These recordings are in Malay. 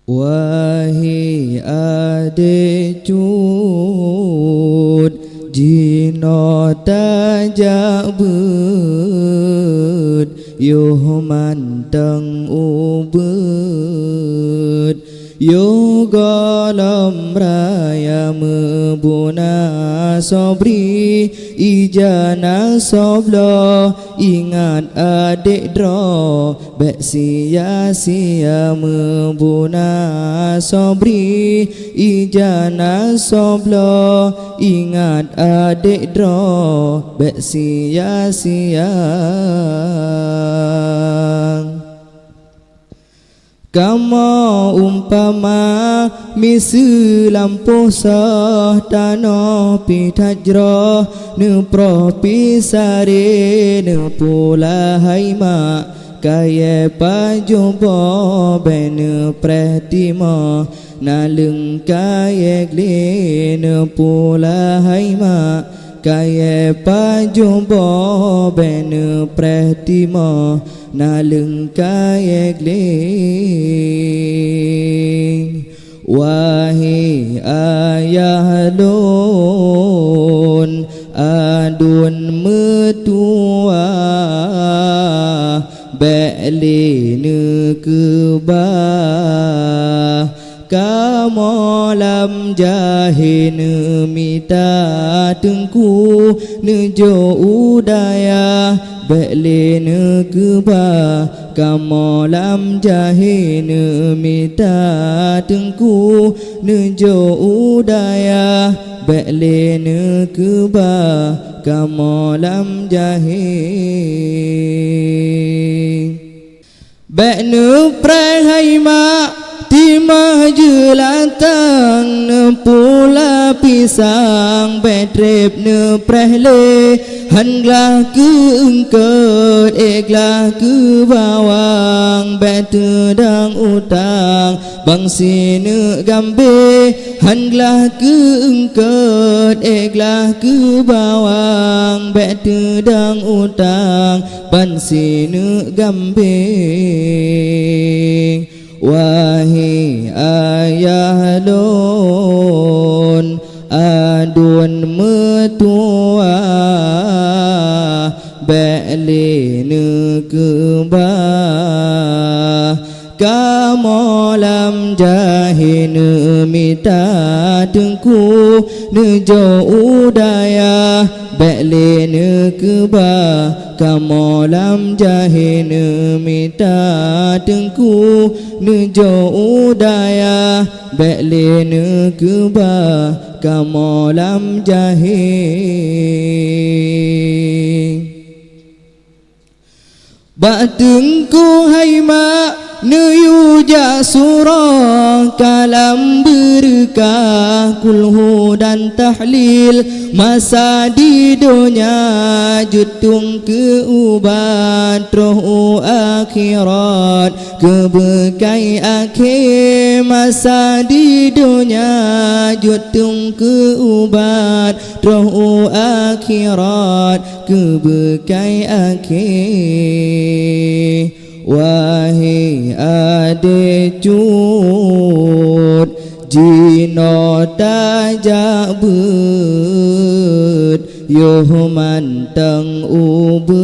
Wahai adik cut, jino tajak bud, yo manteng ubud, yo golom raya mebuna sobri, ijana soblo, ingat adik dro, bek sia-sia mebuna sobri, ijana soblo, ingat adik dro, bek sia-sia. Kama umpama misi lampuh sah tanah pitajroh ne propisare ne pula haima kaya pajobo bene pretima naleng kaya gle ne pula haima kaya pajobo bene pretima naleng kaya gling. Wahai ayah lun adun metua beli nekebah kamu lam jahin mita tengku nejo udaya beli nekebah kamu lam jahin mita tengku nejo udaya beli nekebah kamu lam jahin bek ne prahai mak timah jelatang ne pula pisang betrep ne prehle hanglah ke engket eklah ke bawang betedang utang bangsi ne gambe hanglah ke engket eklah ke bawang betedang utang bangsi ne gambe. Wahai ayah lun adun metua beli nekebah kamu lam jahin mita tengku nejo udaya beli nekebah kamu lam jahin mita tengku nejo udaya beli nekebah kamu lam jahin batengku hai mak nuyuja surah kalam berkah kulhu dan tahlil masa di dunia jutung ke ubat roh akhirat kebekai akhir masa di dunia jutung ke ubat roh akhirat kebekai akhir. Wahai adik cut, jino tajak bud, yo manteng ubud,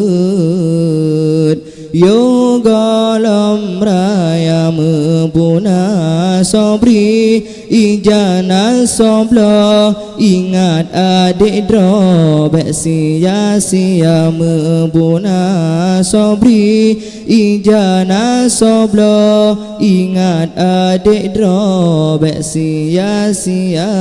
yo golom raya mebuna sobri, ijana soblo, ingat adik dro, bek sia-sia mebuna sobri, ijana soblo, ingat adik dro, bek sia-sia.